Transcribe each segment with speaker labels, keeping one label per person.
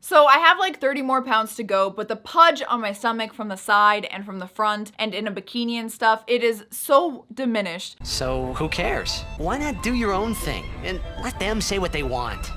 Speaker 1: So I have like 30 more pounds to go, but the pudge on my stomach from the side and from the front and in a bikini and stuff, it is so diminished.
Speaker 2: So who cares? Why not do your own thing and let them say what they want?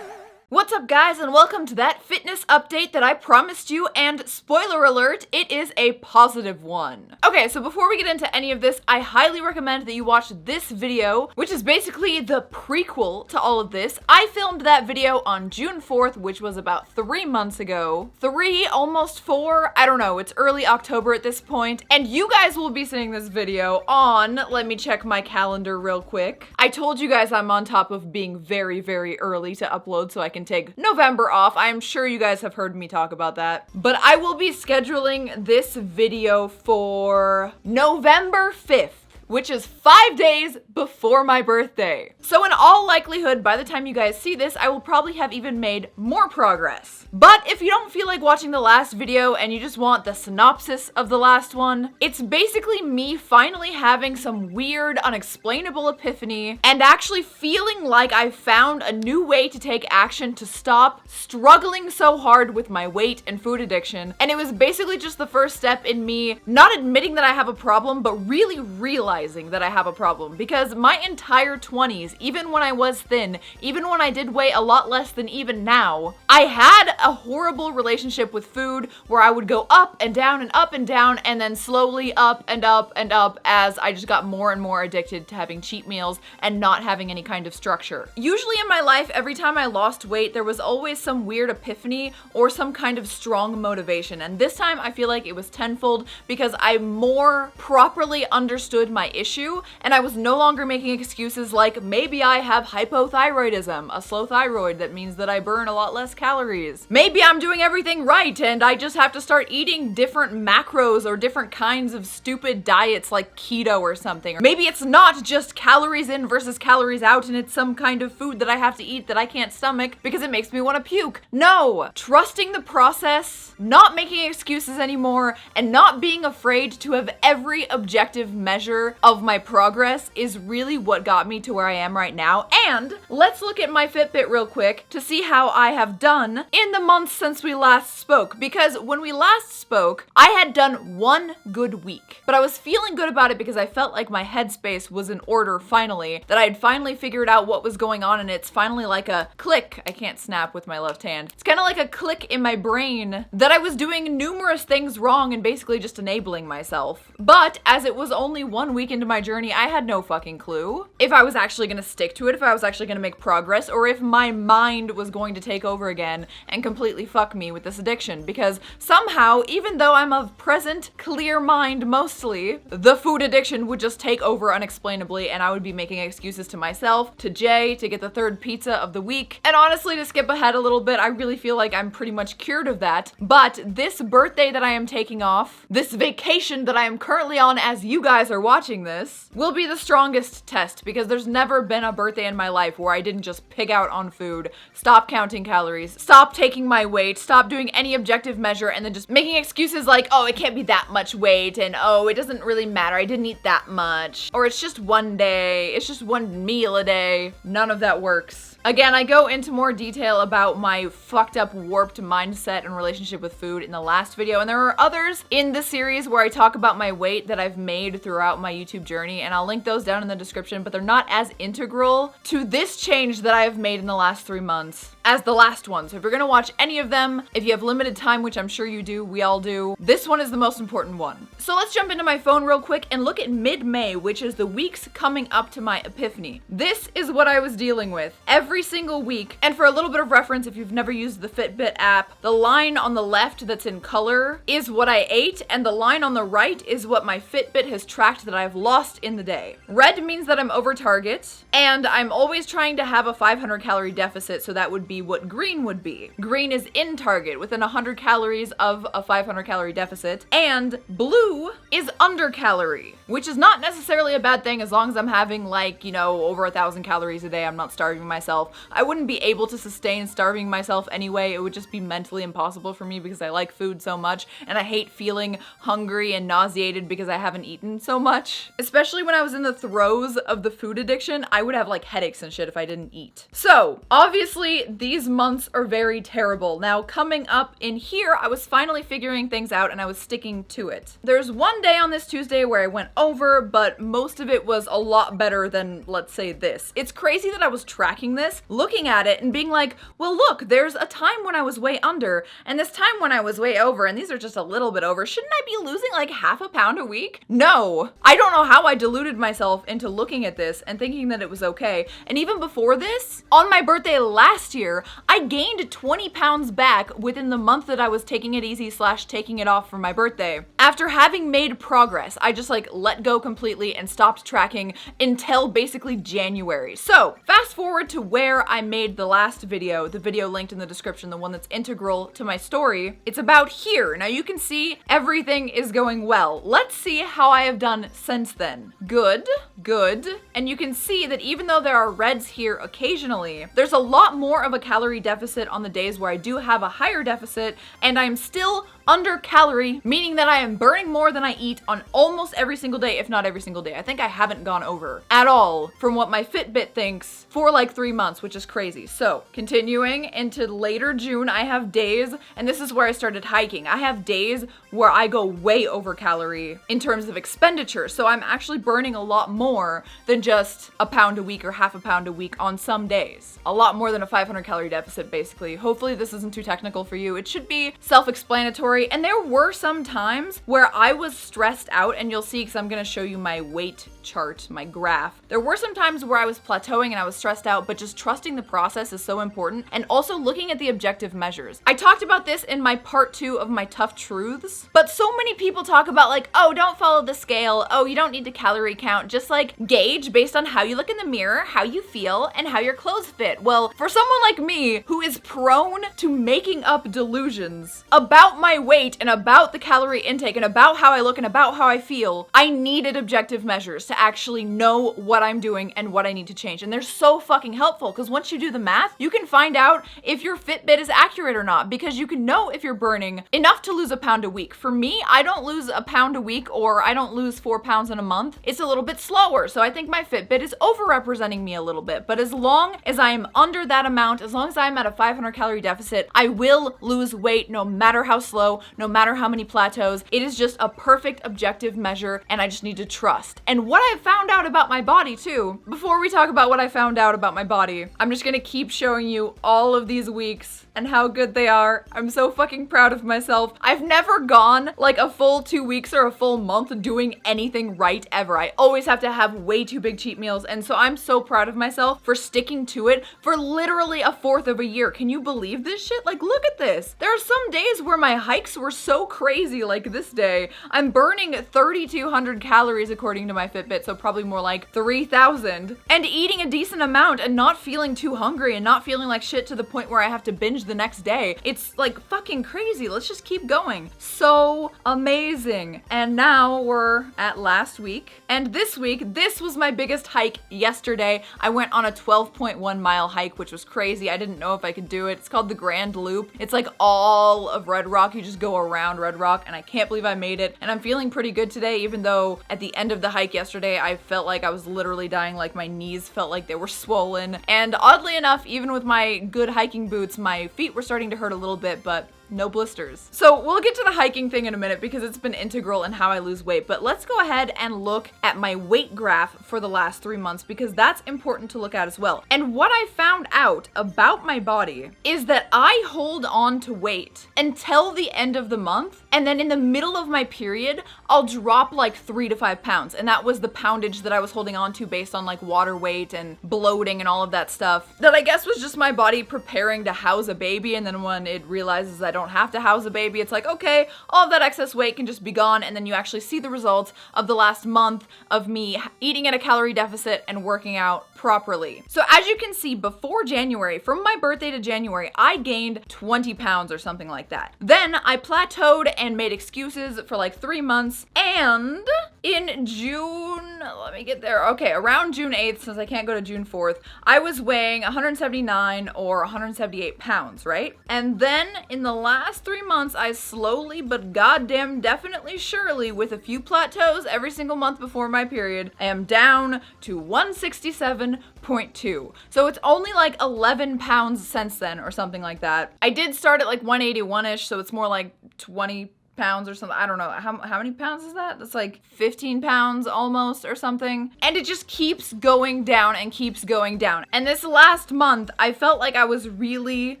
Speaker 1: What's up guys, and welcome to that fitness update that I promised you, and spoiler alert, it is a positive one. Okay, so before we get into any of this, I highly recommend that you watch this video, which is basically the prequel to all of this. I filmed that video on June 4th, which was about 3 months ago. 3, almost 4, I don't know, it's early October at this point, and you guys will be seeing this video on, let me check my calendar real quick. I told you guys I'm on top of being very, very early to upload so I can take November off. I'm sure you guys have heard me talk about that. But I will be scheduling this video for November 5th. Which is 5 days before my birthday. So in all likelihood, by the time you guys see this, I will probably have even made more progress. But if you don't feel like watching the last video and you just want the synopsis of the last one, it's basically me finally having some weird, unexplainable epiphany and actually feeling like I found a new way to take action to stop struggling so hard with my weight and food addiction. And it was basically just the first step in me not admitting that I have a problem, but really realizing that I have a problem, because my entire 20s, even when I was thin, even when I did weigh a lot less than even now, I had a horrible relationship with food where I would go up and down and up and down and then slowly up and up and up as I just got more and more addicted to having cheat meals and not having any kind of structure. Usually in my life, every time I lost weight, there was always some weird epiphany or some kind of strong motivation, and this time I feel like it was tenfold because I more properly understood my issue, and I was no longer making excuses like maybe I have hypothyroidism, a slow thyroid that means that I burn a lot less calories. Maybe I'm doing everything right and I just have to start eating different macros or different kinds of stupid diets like keto or something. Or maybe it's not just calories in versus calories out and it's some kind of food that I have to eat that I can't stomach because it makes me want to puke. No! Trusting the process, not making excuses anymore, and not being afraid to have every objective measure of my progress is really what got me to where I am right now. And let's look at my Fitbit real quick to see how I have done in the months since we last spoke, because when we last spoke, I had done 1 good week, but I was feeling good about it because I felt like my headspace was in order finally, that I had finally figured out what was going on, and it's finally like a click. I can't snap with my left hand. It's kind of like a click in my brain that I was doing numerous things wrong and basically just enabling myself. But as it was only 1 week into my journey, I had no fucking clue if I was actually gonna stick to it, if I was actually gonna make progress, or if my mind was going to take over again and completely fuck me with this addiction. Because somehow, even though I'm of present, clear mind mostly, the food addiction would just take over unexplainably, and I would be making excuses to myself, to Jay, to get the 3rd pizza of the week. And honestly, to skip ahead a little bit, I really feel like I'm pretty much cured of that. But this birthday that I am taking off, this vacation that I am currently on as you guys are watching this, will be the strongest test, because there's never been a birthday in my life where I didn't just pig out on food, stop counting calories, stop taking my weight, stop doing any objective measure, and then just making excuses like, oh, it can't be that much weight, and oh, it doesn't really matter, I didn't eat that much, or it's just one day, it's just one meal a day. None of that works. Again, I go into more detail about my fucked up, warped mindset and relationship with food in the last video, and there are others in the series where I talk about my weight that I've made throughout my YouTube journey, and I'll link those down in the description, but they're not as integral to this change that I have made in the last 3 months as the last one. So if you're gonna watch any of them, if you have limited time, which I'm sure you do, we all do, this one is the most important one. So let's jump into my phone real quick and look at mid-May, which is the weeks coming up to my epiphany. This is what I was dealing with every single week. And for a little bit of reference, if you've never used the Fitbit app, the line on the left that's in color is what I ate, and the line on the right is what my Fitbit has tracked that I've lost in the day. Red means that I'm over target, and I'm always trying to have a 500 calorie deficit, so that would be what green would be. Green is in target, within 100 calories of a 500 calorie deficit, and blue is under calorie, which is not necessarily a bad thing as long as I'm having like, you know, over 1,000 calories a day. I'm not starving myself. I wouldn't be able to sustain starving myself anyway. It would just be mentally impossible for me because I like food so much, and I hate feeling hungry and nauseated because I haven't eaten so much. much. Especially when I was in the throes of the food addiction, I would have like headaches and shit if I didn't eat. So obviously these months are very terrible. Now coming up in here, I was finally figuring things out and I was sticking to it. There's one day on this Tuesday where I went over, but most of it was a lot better than, let's say, this. It's crazy that I was tracking this, looking at it and being like, well, look, there's a time when I was way under and this time when I was way over, and these are just a little bit over. Shouldn't I be losing like half a pound a week? No. I don't know how I deluded myself into looking at this and thinking that it was okay. And even before this, on my birthday last year, I gained 20 pounds back within the month that I was taking it easy / taking it off for my birthday. After having made progress, I just like let go completely and stopped tracking until basically January. So fast forward to where I made the last video, the video linked in the description, the one that's integral to my story. It's about here. Now you can see everything is going well. Let's see how I have done since then. Good, good. And you can see that even though there are reds here occasionally, there's a lot more of a calorie deficit on the days where I do have a higher deficit, and I'm still under calorie, meaning that I am burning more than I eat on almost every single day, if not every single day. I think I haven't gone over at all from what my Fitbit thinks for like 3 months, which is crazy. So continuing into later June, I have days, and this is where I started hiking. I have days where I go way over calorie in terms of expenditure. So I'm actually burning a lot more than just a pound a week or half a pound a week on some days. A lot more than a 500 calorie deficit, basically. Hopefully this isn't too technical for you. It should be self-explanatory. And there were some times where I was stressed out, and you'll see because I'm going to show you my weight chart, my graph. There were some times where I was plateauing and I was stressed out, but just trusting the process is so important, and also looking at the objective measures. I talked about this in my part 2 of my tough truths, but so many people talk about like, oh, don't follow the scale. Oh, you don't need to calorie count. Just like gauge based on how you look in the mirror, how you feel, and how your clothes fit. Well, for someone like me who is prone to making up delusions about my weight and about the calorie intake and about how I look and about how I feel, I needed objective measures to actually know what I'm doing and what I need to change. And they're so fucking helpful because once you do the math, you can find out if your Fitbit is accurate or not, because you can know if you're burning enough to lose a pound a week. For me, I don't lose a pound a week, or I don't lose 4 pounds in a month. It's a little bit slower. So I think my Fitbit is overrepresenting me a little bit. But as long as I am under that amount, as long as I'm at a 500 calorie deficit, I will lose weight no matter how slow, no matter how many plateaus. It is just a perfect objective measure, and I just need to trust. And what I've found out about my body too, before we talk about what I found out about my body, I'm just gonna keep showing you all of these weeks and how good they are. I'm so fucking proud of myself. I've never gone like a full 2 weeks or a full month doing anything right ever. I always have to have way too big cheat meals, and so I'm so proud of myself for sticking to it for literally a fourth of a year. Can you believe this shit? Like, look at this. There are some days where my hikes were so crazy, like this day. I'm burning 3,200 calories according to my Fitbit, so probably more like 3,000, and eating a decent amount and not feeling too hungry and not feeling like shit to the point where I have to binge the next day. It's like fucking crazy. Let's just keep going. So amazing. And now we're at last week. And this week, this was my biggest hike yesterday. I went on a 12.1 mile hike, which was crazy. I didn't know if I could do it. It's called the Grand Loop. It's like all of Red Rock. You just go around Red Rock, and I can't believe I made it. And I'm feeling pretty good today, even though at the end of the hike yesterday, I felt like I was literally dying. Like my knees felt like they were swollen. And oddly enough, even with my good hiking boots, my feet were starting to hurt a little bit, but no blisters. So we'll get to the hiking thing in a minute because it's been integral in how I lose weight, but let's go ahead and look at my weight graph for the last 3 months because that's important to look at as well. And what I found out about my body is that I hold on to weight until the end of the month, and then in the middle of my period, I'll drop like 3 to 5 pounds. And that was the poundage that I was holding on to based on like water weight and bloating and all of that stuff. That I guess was just my body preparing to house a baby, and then when it realizes I don't have to house a baby, it's like, okay, all of that excess weight can just be gone, and then you actually see the results of the last month of me eating at a calorie deficit and working out properly. So as you can see, before January, from my birthday to January, I gained 20 pounds or something like that. Then I plateaued and made excuses for like 3 months, and in June, let me get there. Okay, around June 8th, since I can't go to June 4th, I was weighing 179 or 178 pounds, right? And then in the last 3 months, I slowly but goddamn definitely surely, with a few plateaus every single month before my period, I am down to 167.2. So it's only like 11 pounds since then or something like that. I did start at like 181-ish, so it's more like 20 pounds or something. I don't know. How many pounds is that? That's like 15 pounds almost or something. And it just keeps going down and keeps going down. And this last month, I felt like I was really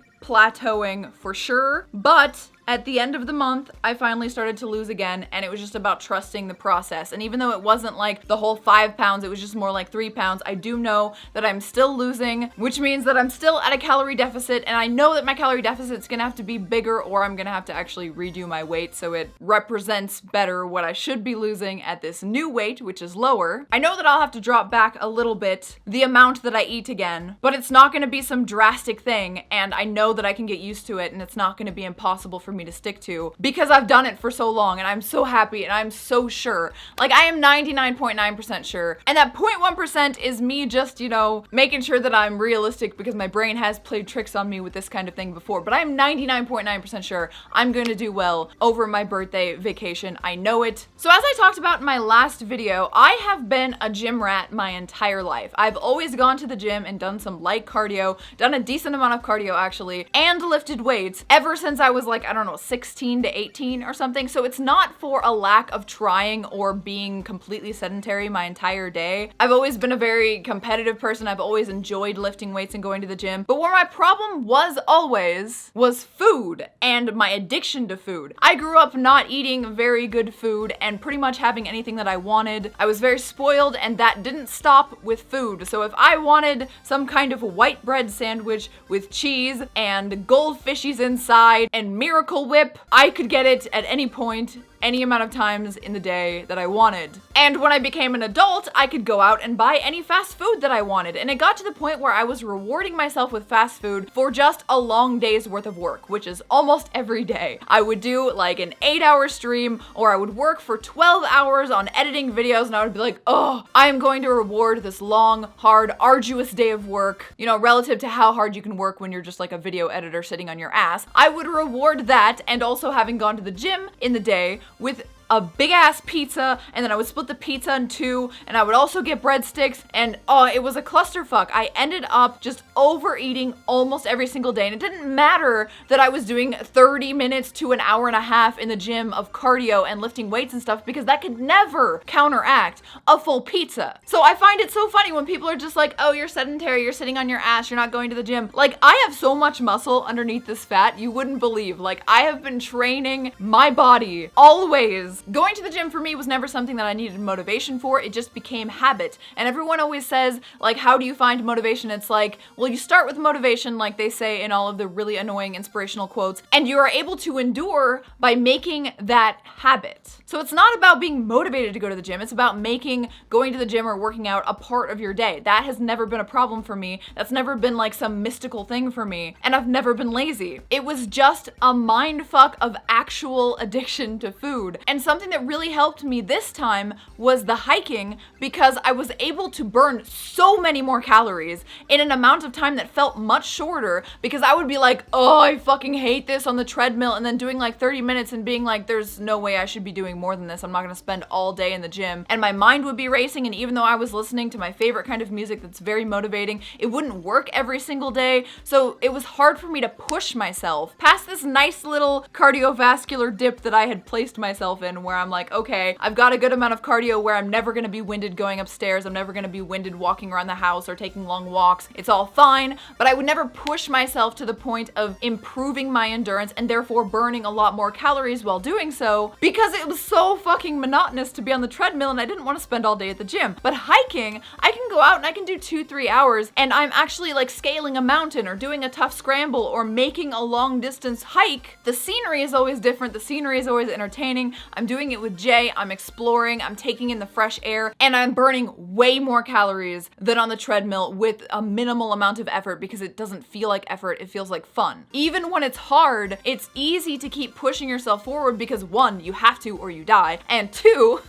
Speaker 1: plateauing for sure, but at the end of the month, I finally started to lose again, and it was just about trusting the process. And even though it wasn't like the whole 5 pounds, it was just more like 3 pounds, I do know that I'm still losing, which means that I'm still at a calorie deficit, and I know that my calorie deficit's gonna have to be bigger, or I'm gonna have to actually redo my weight so it represents better what I should be losing at this new weight, which is lower. I know that I'll have to drop back a little bit the amount that I eat again, but it's not gonna be some drastic thing, and I know that I can get used to it, and it's not gonna be impossible for me to stick to because I've done it for so long, and I'm so happy, and I'm so sure. Like, I am 99.9% sure, and that 0.1% is me just, you know, making sure that I'm realistic because my brain has played tricks on me with this kind of thing before, but I'm 99.9% sure I'm going to do well over my birthday vacation. I know it. So as I talked about in my last video, I have been a gym rat my entire life. I've always gone to the gym and done some light cardio, done a decent amount of cardio actually, and lifted weights ever since I was like, I don't know, 16 to 18 or something. So it's not for a lack of trying or being completely sedentary my entire day. I've always been a very competitive person. I've always enjoyed lifting weights and going to the gym. But where my problem was always was food and my addiction to food. I grew up not eating very good food and pretty much having anything that I wanted. I was very spoiled, and that didn't stop with food. So if I wanted some kind of white bread sandwich with cheese and goldfishies inside and Miracle Whip, I could get it at any point, any amount of times in the day that I wanted. And when I became an adult, I could go out and buy any fast food that I wanted. And it got to the point where I was rewarding myself with fast food for just a long day's worth of work, which is almost every day. I would do like an 8-hour stream, or I would work for 12 hours on editing videos, and I would be like, oh, I am going to reward this long, hard, arduous day of work, you know, relative to how hard you can work when you're just like a video editor sitting on your ass. I would reward that, and also having gone to the gym in the day with a big ass pizza, and then I would split the pizza in two, and I would also get breadsticks, and oh, it was a clusterfuck. I ended up just overeating almost every single day, and it didn't matter that I was doing 30 minutes to an hour and a half in the gym of cardio and lifting weights and stuff, because that could never counteract a full pizza. So I find it so funny when people are just like, oh, you're sedentary, you're sitting on your ass, you're not going to the gym. Like, I have so much muscle underneath this fat, you wouldn't believe. Like, I have been training my body always. Going to the gym for me was never something that I needed motivation for. It just became habit. And everyone always says, like, how do you find motivation? It's like, well, you start with motivation, like they say in all of the really annoying inspirational quotes, and you are able to endure by making that habit. So it's not about being motivated to go to the gym. It's about making going to the gym or working out a part of your day. That has never been a problem for me. That's never been like some mystical thing for me. And I've never been lazy. It was just a mind fuck of actual addiction to food. And something that really helped me this time was the hiking, because I was able to burn so many more calories in an amount of time that felt much shorter, because I would be like, oh, I fucking hate this on the treadmill, and then doing like 30 minutes and being like, there's no way I should be doing more than this. I'm not gonna spend all day in the gym. And my mind would be racing, and even though I was listening to my favorite kind of music that's very motivating, it wouldn't work every single day. So it was hard for me to push myself past this nice little cardiovascular dip that I had placed myself in, where I'm like, okay, I've got a good amount of cardio where I'm never gonna be winded going upstairs. I'm never gonna be winded walking around the house or taking long walks. It's all fine, but I would never push myself to the point of improving my endurance and therefore burning a lot more calories while doing so, because it was so fucking monotonous to be on the treadmill and I didn't want to spend all day at the gym. But hiking, I can go out and I can do 2-3 hours and I'm actually like scaling a mountain or doing a tough scramble or making a long distance hike. The scenery is always different. The scenery is always entertaining. I'm doing it with Jay. I'm exploring. I'm taking in the fresh air, and I'm burning way more calories than on the treadmill with a minimal amount of effort, because it doesn't feel like effort. It feels like fun. Even when it's hard, it's easy to keep pushing yourself forward because 1, you have to or you die, and 2,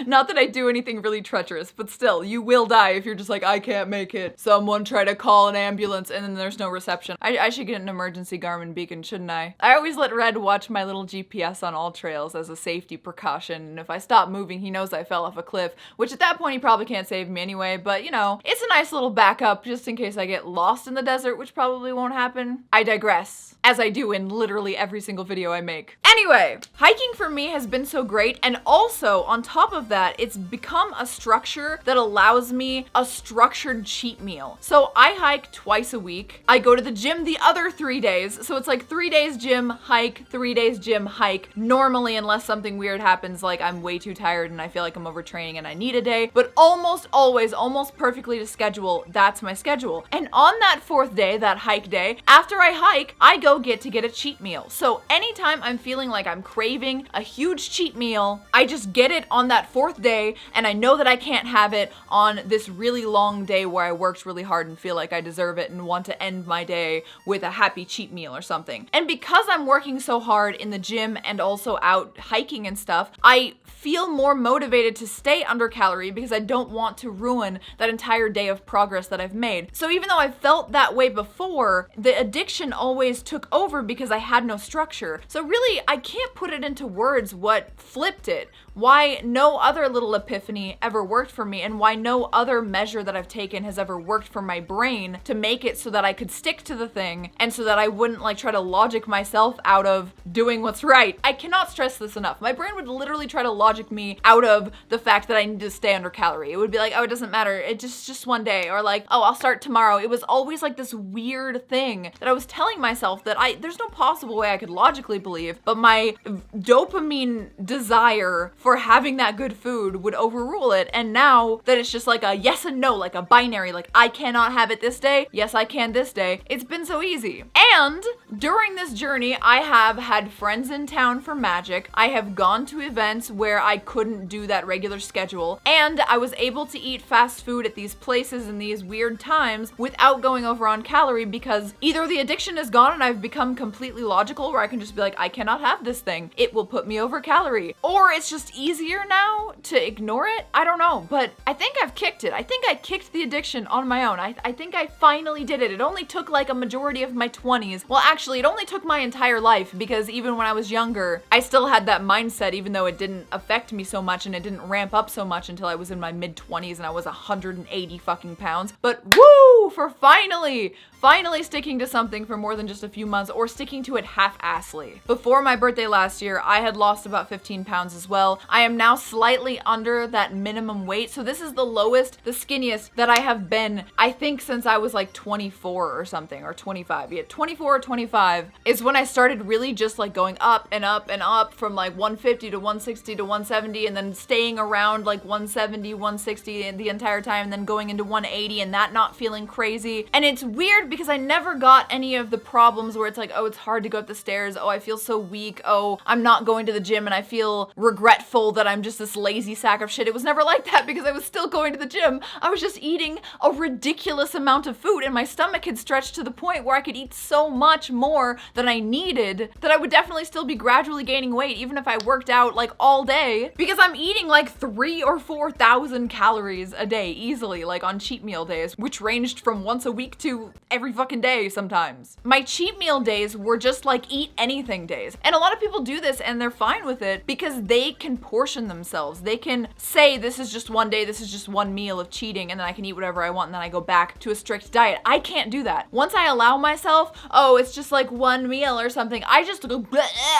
Speaker 1: Not that I do anything really treacherous, but still, you will die if you're just like, I can't make it. Someone try to call an ambulance and then there's no reception. I should get an emergency Garmin beacon, shouldn't I? I always let Red watch my little GPS on all trails as a safety precaution, and if I stop moving, he knows I fell off a cliff, which at that point he probably can't save me anyway, but you know, it's a nice little backup just in case I get lost in the desert, which probably won't happen. I digress, as I do in literally every single video I make. Anyway, hiking for me has been so great, and also on top of that, it's become a structure that allows me a structured cheat meal. So I hike twice a week. I go to the gym the other 3 days, so it's like 3 days gym, hike, 3 days gym, hike. Normally, unless something weird happens, like I'm way too tired and I feel like I'm overtraining and I need a day, but almost always, almost perfectly to schedule, that's my schedule. And on that 4th day, that hike day, after I hike, I go get a cheat meal. So anytime I'm feeling like I'm craving a huge cheat meal, I just get it on that 4th day, and I know that I can't have it on this really long day where I worked really hard and feel like I deserve it and want to end my day with a happy cheat meal or something. And because I'm working so hard in the gym and also out hiking and stuff, I feel more motivated to stay under calorie because I don't want to ruin that entire day of progress that I've made. So even though I felt that way before, the addiction always took over because I had no structure. So really, I can't put it into words what flipped it, why no other little epiphany ever worked for me, and why no other measure that I've taken has ever worked for my brain to make it so that I could stick to the thing and so that I wouldn't like try to logic myself out of doing what's right. I cannot stress this enough. My brain would literally try to logic me out of the fact that I need to stay under calorie. It would be like, oh, it doesn't matter. It's just one day, or like, oh, I'll start tomorrow. It was always like this weird thing that I was telling myself that there's no possible way I could logically believe, but my dopamine desire for having that good food would overrule it. And now that it's just like a yes and no, like a binary, like I cannot have it this day, yes I can this day, it's been so easy. And during this journey, I have had friends in town for magic. I have gone to events where I couldn't do that regular schedule, and I was able to eat fast food at these places in these weird times without going over on calorie, because either the addiction is gone and I've become completely logical where I can just be like, I cannot have this thing, it will put me over calorie, or it's just easier now to ignore it. I don't know, but I think I've kicked it. I think I kicked the addiction on my own. I think I finally did it. It only took like a majority of my 20s. Well, actually, it only took my entire life, because even when I was younger, I still had that mindset, even though it didn't affect me so much and it didn't ramp up so much until I was in my mid-20s and I was 180 fucking pounds. But woo, for finally sticking to something for more than just a few months, or sticking to it half-assly. Before my birthday last year, I had lost about 15 pounds as well. I am now slightly under that minimum weight, so this is the lowest, the skinniest that I have been, I think, since I was like 24 or something, or 25. Yeah, 24 or 25 is when I started really just like going up and up and up from like 150 to 160 to 170, and then staying around like 170, 160 the entire time, and then going into 180 and that not feeling crazy. And it's weird because I never got any of the problems where it's like, oh, it's hard to go up the stairs, oh, I feel so weak, oh, I'm not going to the gym and I feel regretful that I'm just this lazy sack of shit. It was never like that because I was still going to the gym. I was just eating a ridiculous amount of food, and my stomach had stretched to the point where I could eat so much more than I needed that I would definitely still be gradually gaining weight even if I worked out like all day, because I'm eating like 3,000 or 4,000 calories a day easily, like on cheat meal days, which ranged from once a week to every fucking day sometimes. My cheat meal days were just like eat anything days. And a lot of people do this and they're fine with it because they can portion themselves. They can say, this is just one day, this is just one meal of cheating, and then I can eat whatever I want and then I go back to a strict diet. I can't do that. Once I allow myself, oh, it's just like one meal or something, I just go,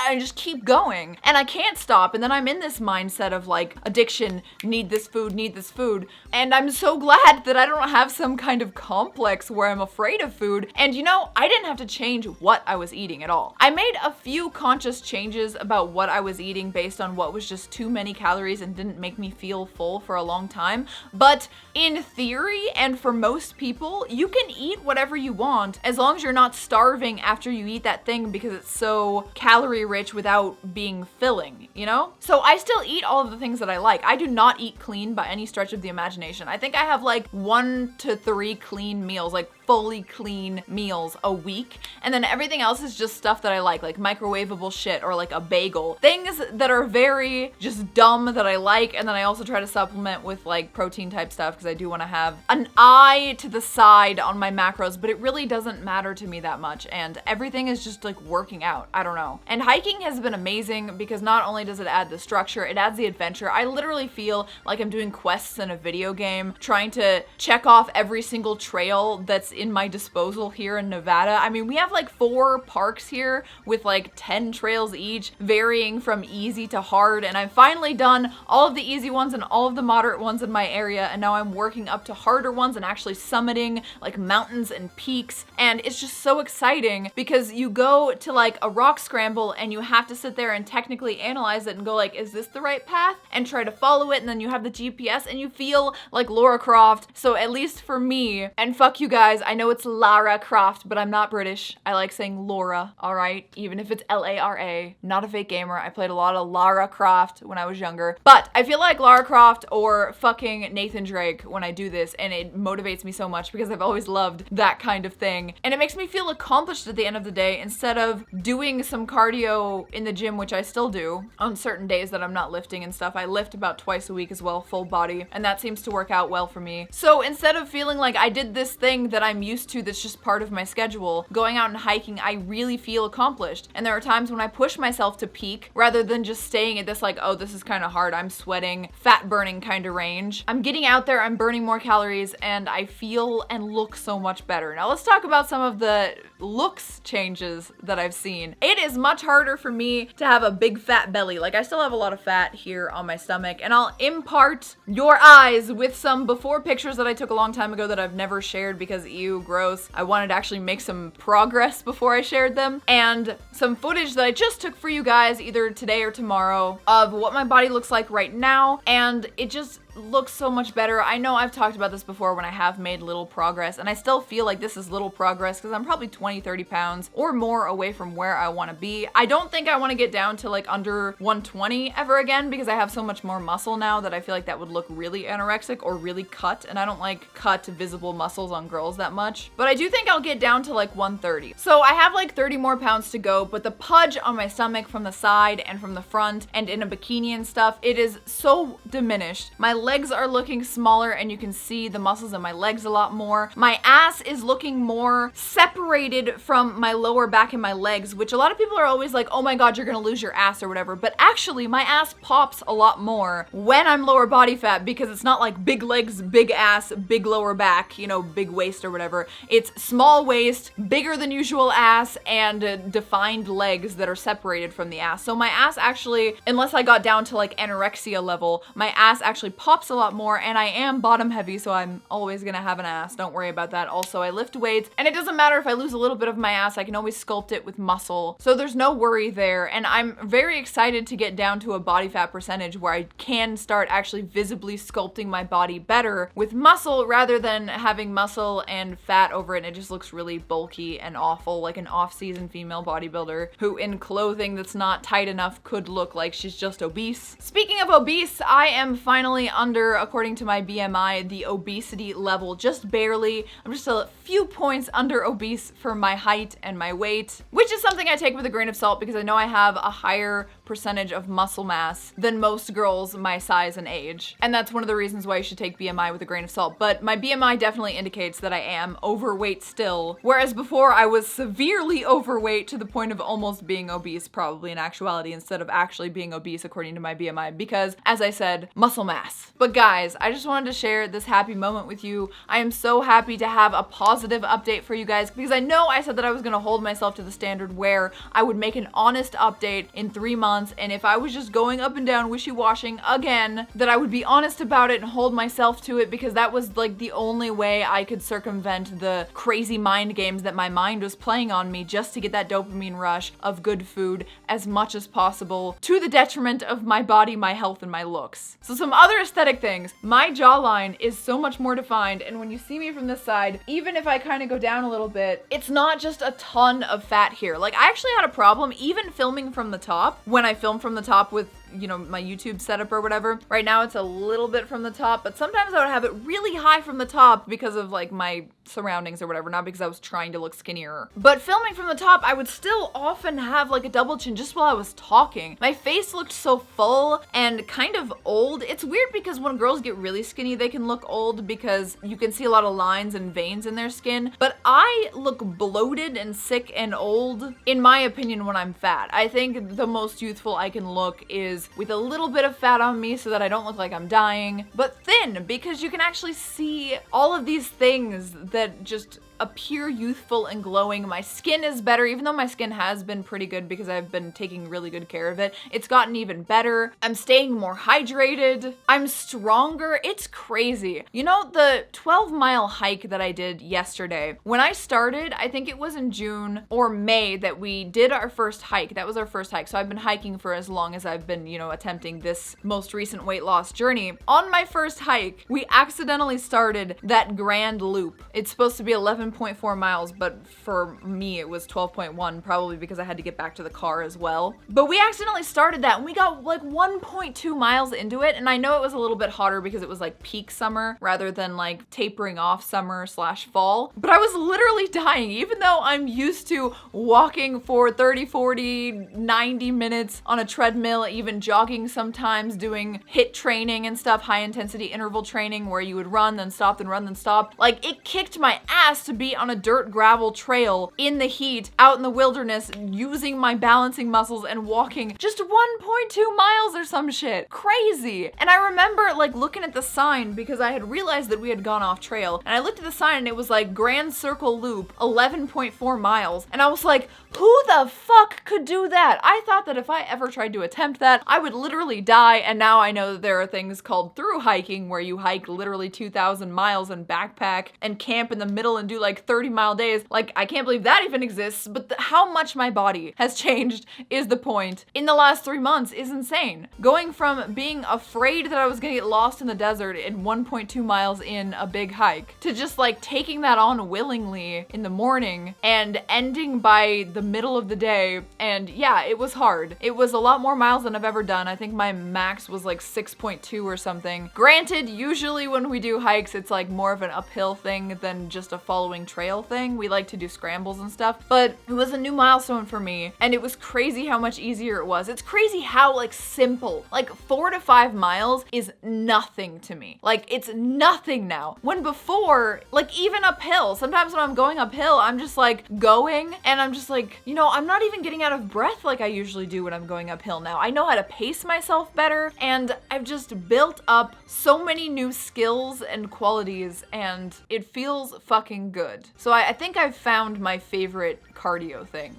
Speaker 1: I just keep going and I can't stop. And then I'm in this mindset of like addiction, need this food. And I'm so glad that I don't have some kind of complex where I'm afraid of food. And you know, I didn't have to change what I was eating at all. I made a few conscious changes about what I was eating based on what was just too many calories and didn't make me feel full for a long time. But in theory, and for most people, you can eat whatever you want as long as you're not starving after you eat that thing because it's so calorie rich without being filling, you know? So I still eat all of the things that I like. I do not eat clean by any stretch of the imagination. I think I have like 1 to 3 clean meals, like fully clean meals a week. And then everything else is just stuff that I like microwavable shit or like a bagel. Things that are very just dumb that I like. And then I also try to supplement with like protein type stuff because I do want to have an eye to the side on my macros, but it really doesn't matter to me that much. And everything is just like working out. I don't know. And hiking has been amazing because not only does it add the structure, it adds the adventure. I literally feel like I'm doing quests in a video game, trying to check off every single trail that's in my disposal here in Nevada. I mean, we have like 4 parks here with like 10 trails each, varying from easy to hard. And I've finally done all of the easy ones and all of the moderate ones in my area. And now I'm working up to harder ones and actually summiting like mountains and peaks. And it's just so exciting because you go to like a rock scramble and you have to sit there and technically analyze it and go like, is this the right path? And try to follow it. And then you have the GPS and you feel like Lara Croft. So at least for me, and fuck you guys, I know it's Lara Croft, but I'm not British. I like saying Laura, all right? Even if it's Lara, not a fake gamer. I played a lot of Lara Croft when I was younger. But I feel like Lara Croft or fucking Nathan Drake when I do this, and it motivates me so much because I've always loved that kind of thing. And it makes me feel accomplished at the end of the day instead of doing some cardio in the gym, which I still do on certain days that I'm not lifting and stuff. I lift about twice a week as well, full body, and that seems to work out well for me. So instead of feeling like I did this thing that I'm used to that's just part of my schedule, going out and hiking, I really feel accomplished. And there are times when I push myself to peak rather than just staying at this like, oh, this is kind of hard, I'm sweating, fat burning kind of range. I'm getting out there, I'm burning more calories, and I feel and look so much better. Now let's talk about some of the looks changes that I've seen. It is much harder for me to have a big fat belly. Like I still have a lot of fat here on my stomach, and I'll impart your eyes with some before pictures that I took a long time ago that I've never shared because ew, gross. I wanted to actually make some progress before I shared them, and some footage that I just took for you guys either today or tomorrow of what my body looks like right now, and it just looks so much better. I know I've talked about this before when I have made little progress, and I still feel like this is little progress because I'm probably 20-30 pounds or more away from where I want to be. I don't think I want to get down to like under 120 ever again because I have so much more muscle now that I feel like that would look really anorexic or really cut, and I don't like cut visible muscles on girls that much. But I do think I'll get down to like 130. So I have like 30 more pounds to go, but the pudge on my stomach from the side and from the front and in a bikini and stuff, it is so diminished. My legs are looking smaller and you can see the muscles in my legs a lot more. My ass is looking more separated from my lower back and my legs, which a lot of people are always like, oh my god, you're gonna lose your ass or whatever. But actually my ass pops a lot more when I'm lower body fat because it's not like big legs, big ass, big lower back, you know, big waist or whatever. It's small waist, bigger than usual ass, and defined legs that are separated from the ass. So my ass actually, unless I got down to like anorexia level, my ass actually pops a lot more, and I am bottom heavy, so I'm always gonna have an ass. Don't worry about that. Also, I lift weights, and it doesn't matter if I lose a little bit of my ass, I can always sculpt it with muscle. So there's no worry there, and I'm very excited to get down to a body fat percentage where I can start actually visibly sculpting my body better with muscle rather than having muscle and fat over it, and it just looks really bulky and awful, like an off-season female bodybuilder who in clothing that's not tight enough could look like she's just obese. Speaking of obese, I am finally under, according to my BMI, the obesity level, just barely. I'm just a few points under obese for my height and my weight, which is something I take with a grain of salt because I know I have a higher percentage of muscle mass than most girls my size and age. And that's one of the reasons why you should take BMI with a grain of salt. But my BMI definitely indicates that I am overweight still, whereas before I was severely overweight to the point of almost being obese, probably in actuality, instead of actually being obese according to my BMI, because as I said, muscle mass. But guys, I just wanted to share this happy moment with you. I am so happy to have a positive update for you guys because I know I said that I was gonna hold myself to the standard where I would make an honest update in 3 months, and if I was just going up and down wishy-washing again, that I would be honest about it and hold myself to it because that was like the only way I could circumvent the crazy mind games that my mind was playing on me just to get that dopamine rush of good food as much as possible to the detriment of my body, my health, and my looks. So some other aesthetic things. My jawline is so much more defined, and when you see me from this side, even if I kind of go down a little bit, it's not just a ton of fat here. Like I actually had a problem even filming from the top when I filmed from the top with you know, my YouTube setup or whatever. Right now it's a little bit from the top, but sometimes I would have it really high from the top because of like my surroundings or whatever, not because I was trying to look skinnier. But filming from the top, I would still often have like a double chin just while I was talking. My face looked so full and kind of old. It's weird because when girls get really skinny, they can look old because you can see a lot of lines and veins in their skin. But I look bloated and sick and old, in my opinion, when I'm fat. I think the most youthful I can look is with a little bit of fat on me so that I don't look like I'm dying, but thin because you can actually see all of these things that just appear youthful and glowing. My skin is better, even though my skin has been pretty good because I've been taking really good care of it. It's gotten even better. I'm staying more hydrated. I'm stronger. It's crazy. You know, the 12-mile hike that I did yesterday, when I started, I think it was in June or May that we did our first hike. That was our first hike. So I've been hiking for as long as I've been, you know, attempting this most recent weight loss journey. On my first hike, we accidentally started that grand loop. It's supposed to be 11.4 miles, but for me it was 12.1, probably because I had to get back to the car as well. But we accidentally started that and we got like 1.2 miles into it, and I know it was a little bit hotter because it was like peak summer rather than like tapering off summer / fall. But I was literally dying, even though I'm used to walking for 30, 40, 90 minutes on a treadmill, even jogging sometimes, doing HIIT training and stuff, high intensity interval training where you would run, then stop, then run, then stop. Like, it kicked my ass to be on a dirt gravel trail in the heat, out in the wilderness, using my balancing muscles and walking just 1.2 miles or some shit. Crazy. And I remember like looking at the sign because I had realized that we had gone off trail, and I looked at the sign and it was like Grand Circle Loop, 11.4 miles. And I was like, who the fuck could do that? I thought that if I ever tried to attempt that, I would literally die. And now I know that there are things called through hiking where you hike literally 2,000 miles and backpack and camp in the middle and do like 30-mile days. Like, I can't believe that even exists, but how much my body has changed is the point in the last 3 months is insane. Going from being afraid that I was gonna get lost in the desert in 1.2 miles in a big hike to just like taking that on willingly in the morning and ending by the middle of the day. And yeah, it was hard. It was a lot more miles than I've ever done. I think my max was like 6.2 or something. Granted, usually when we do hikes, it's like more of an uphill thing than just a following trail thing. We like to do scrambles and stuff, but it was a new milestone for me, and it was crazy how much easier it was. It's crazy how like simple, like 4 to 5 miles is nothing to me. Like, it's nothing now. When before, like even uphill, sometimes when I'm going uphill, I'm just like going and I'm just like, you know, I'm not even getting out of breath like I usually do when I'm going uphill now. I know how to pace myself better, and I've just built up so many new skills and qualities, and it feels fucking good. So I think I've found my favorite cardio thing.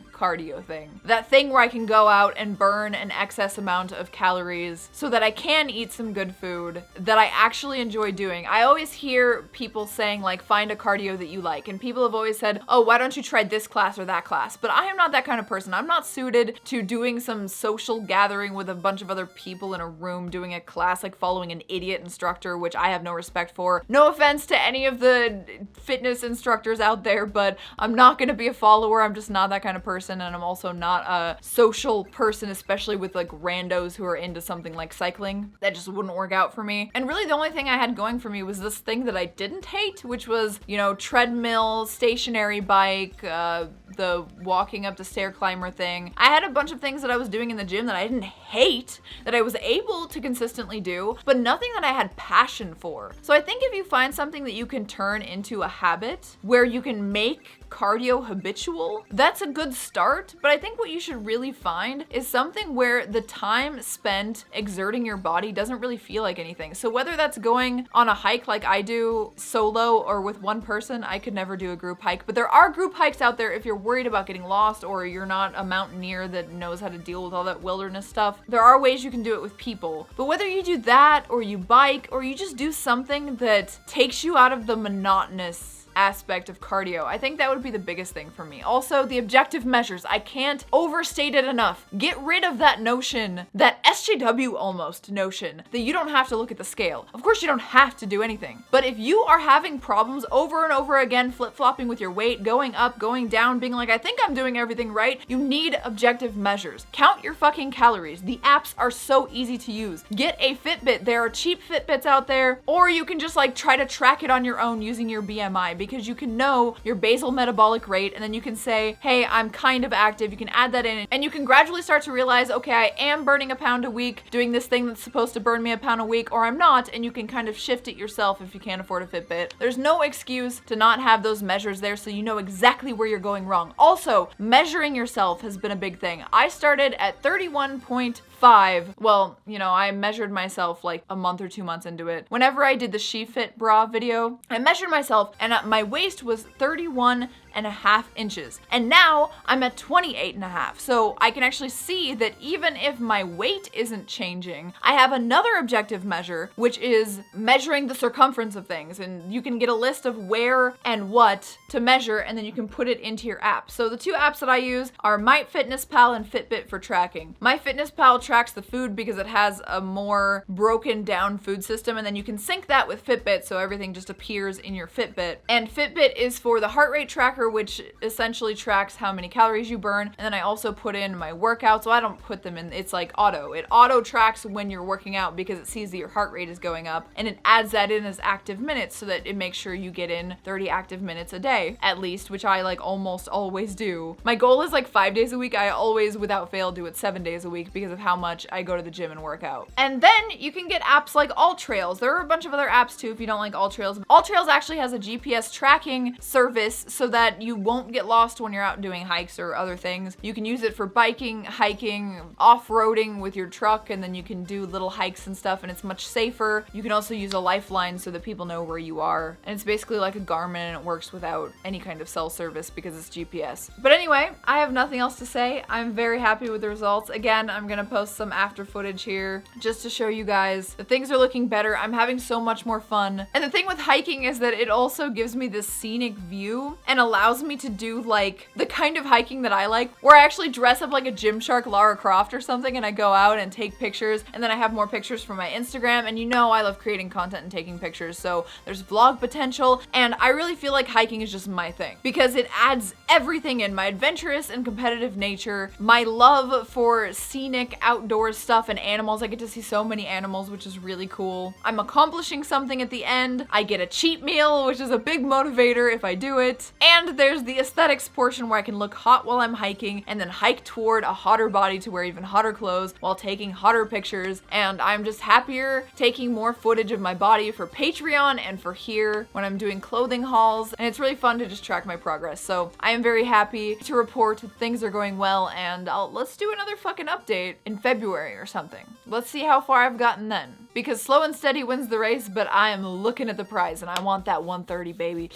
Speaker 1: That thing where I can go out and burn an excess amount of calories so that I can eat some good food that I actually enjoy doing. I always hear people saying like, find a cardio that you like. And people have always said, oh, why don't you try this class or that class? But I am not that kind of person. I'm not suited to doing some social gathering with a bunch of other people in a room doing a class, like following an idiot instructor, which I have no respect for. No offense to any of the fitness instructors out there, but I'm not gonna be a follower. I'm just not that kind of person. And I'm also not a social person, especially with like randos who are into something like cycling. That just wouldn't work out for me. And really the only thing I had going for me was this thing that I didn't hate, which was, you know, treadmill, stationary bike, the walking up the stair climber thing. I had a bunch of things that I was doing in the gym that I didn't hate, that I was able to consistently do, but nothing that I had passion for. So I think if you find something that you can turn into a habit where you can make cardio habitual, that's a good start. But I think what you should really find is something where the time spent exerting your body doesn't really feel like anything. So whether that's going on a hike like I do solo or with one person, I could never do a group hike, but there are group hikes out there if you're worried about getting lost or you're not a mountaineer that knows how to deal with all that wilderness stuff. There are ways you can do it with people. But whether you do that or you bike or you just do something that takes you out of the monotonous aspect of cardio. I think that would be the biggest thing for me. Also, the objective measures. I can't overstate it enough. Get rid of that notion, that SJW almost notion, that you don't have to look at the scale. Of course you don't have to do anything. But if you are having problems over and over again, flip-flopping with your weight, going up, going down, being like, I think I'm doing everything right, you need objective measures. Count your fucking calories. The apps are so easy to use. Get a Fitbit. There are cheap Fitbits out there, or you can just like try to track it on your own using your BMI, because you can know your basal metabolic rate, and then you can say, hey, I'm kind of active. You can add that in, and you can gradually start to realize, okay, I am burning a pound a week doing this thing that's supposed to burn me a pound a week, or I'm not, and you can kind of shift it yourself if you can't afford a Fitbit. There's no excuse to not have those measures there, so you know exactly where you're going wrong. Also, measuring yourself has been a big thing. I started at 31.5. Well, you know, I measured myself like a month or 2 months into it. Whenever I did the SheFit bra video, I measured myself and my waist was 31.5 inches. And now I'm at 28.5. So I can actually see that even if my weight isn't changing, I have another objective measure, which is measuring the circumference of things. And you can get a list of where and what to measure, and then you can put it into your app. So the two apps that I use are MyFitnessPal and Fitbit for tracking. MyFitnessPal tracks the food because it has a more broken down food system, and then you can sync that with Fitbit so everything just appears in your Fitbit. And Fitbit is for the heart rate tracker, which essentially tracks how many calories you burn. And then I also put in my workouts. So I don't put them in, it's like auto. It auto tracks when you're working out because it sees that your heart rate is going up, and it adds that in as active minutes so that it makes sure you get in 30 active minutes a day at least, which I like almost always do. My goal is like 5 days a week. I always without fail do it 7 days a week because of how much I go to the gym and work out. And then you can get apps like AllTrails. There are a bunch of other apps too if you don't like AllTrails. AllTrails actually has a GPS tracking service so that you won't get lost when you're out doing hikes or other things. You can use it for biking, hiking, off-roading with your truck, and then you can do little hikes and stuff, and it's much safer. You can also use a lifeline so that people know where you are. And it's basically like a Garmin, and it works without any kind of cell service because it's GPS. But anyway, I have nothing else to say. I'm very happy with the results. Again, I'm gonna post some after footage here just to show you guys that things are looking better. I'm having so much more fun. And the thing with hiking is that it also gives me this scenic view and allows me to do like the kind of hiking that I like, where I actually dress up like a Gymshark Lara Croft or something, and I go out and take pictures, and then I have more pictures for my Instagram. And you know I love creating content and taking pictures, so there's vlog potential, and I really feel like hiking is just my thing because it adds everything in: my adventurous and competitive nature, my love for scenic outdoor stuff and animals. I get to see so many animals, which is really cool. I'm accomplishing something at the end. I get a cheat meal, which is a big motivator if I do it. And there's the aesthetics portion where I can look hot while I'm hiking and then hike toward a hotter body to wear even hotter clothes while taking hotter pictures. And I'm just happier taking more footage of my body for Patreon and for here when I'm doing clothing hauls. And it's really fun to just track my progress. So I am very happy to report that things are going well, and let's do another fucking update in February or something. Let's see how far I've gotten then. Because slow and steady wins the race, but I am looking at the prize and I want that 130, baby.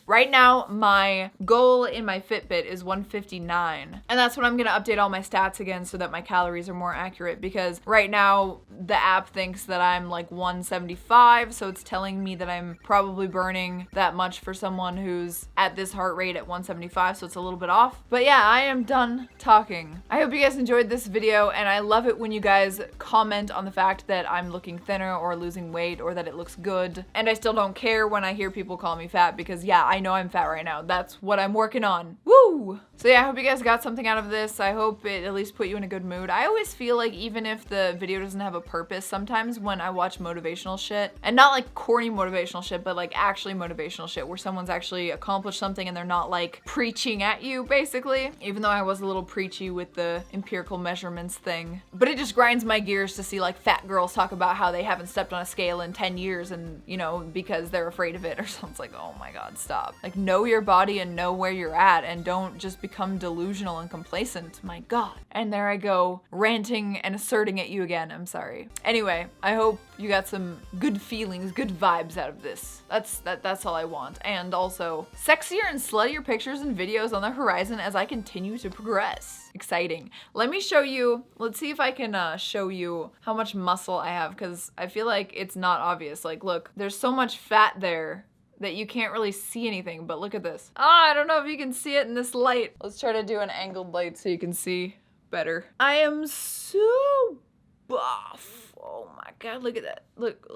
Speaker 1: Right now, my goal in my Fitbit is 159. And that's when I'm gonna update all my stats again so that my calories are more accurate, because right now the app thinks that I'm like 175, so it's telling me that I'm probably burning that much for someone who's at this heart rate at 175, so it's a little bit off. But yeah, I am done talking. I hope you guys enjoyed this video, and I love it when you guys comment on the fact that I'm looking thinner or losing weight or that it looks good. And I still don't care when I hear people call me fat, because yeah, I know I'm fat right now. That's what I'm working on. Woo! So yeah, I hope you guys got something out of this. I hope it at least put you in a good mood. I always feel like even if the video doesn't have a purpose, sometimes when I watch motivational shit, and not like corny motivational shit, but like actually motivational shit where someone's actually accomplished something and they're not like preaching at you, basically. Even though I was a little preachy with the empirical measurements thing. But it just grinds my gears to see like fat girls talk about how they haven't stepped on a scale in 10 years and, you know, because they're afraid of it or something. It's like, oh my God, stop. Like, know your body and know where you're at, and don't just become delusional and complacent. My God. And there I go, ranting and asserting at you again. I'm sorry. Anyway, I hope you got some good feelings, good vibes out of this. That's all I want. And also, sexier and sluttier pictures and videos on the horizon as I continue to progress. Exciting. Let me show you, let's see if I can show you how much muscle I have, because I feel like it's not obvious. Like, look, there's so much fat there that you can't really see anything, but look at this. I don't know if you can see it in this light. Let's try to do an angled light so you can see better. I am so buff. Oh my god, look at that. Look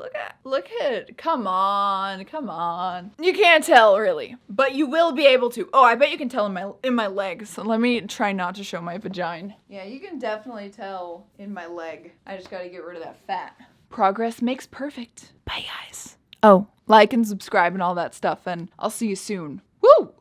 Speaker 1: at it. Come on. You can't tell really, but you will be able to. Oh, I bet you can tell in my legs. So let me try not to show my vagina. Yeah, you can definitely tell in my leg. I just gotta get rid of that fat. Progress makes perfect. Bye guys. Oh, like and subscribe and all that stuff, and I'll see you soon. Woo!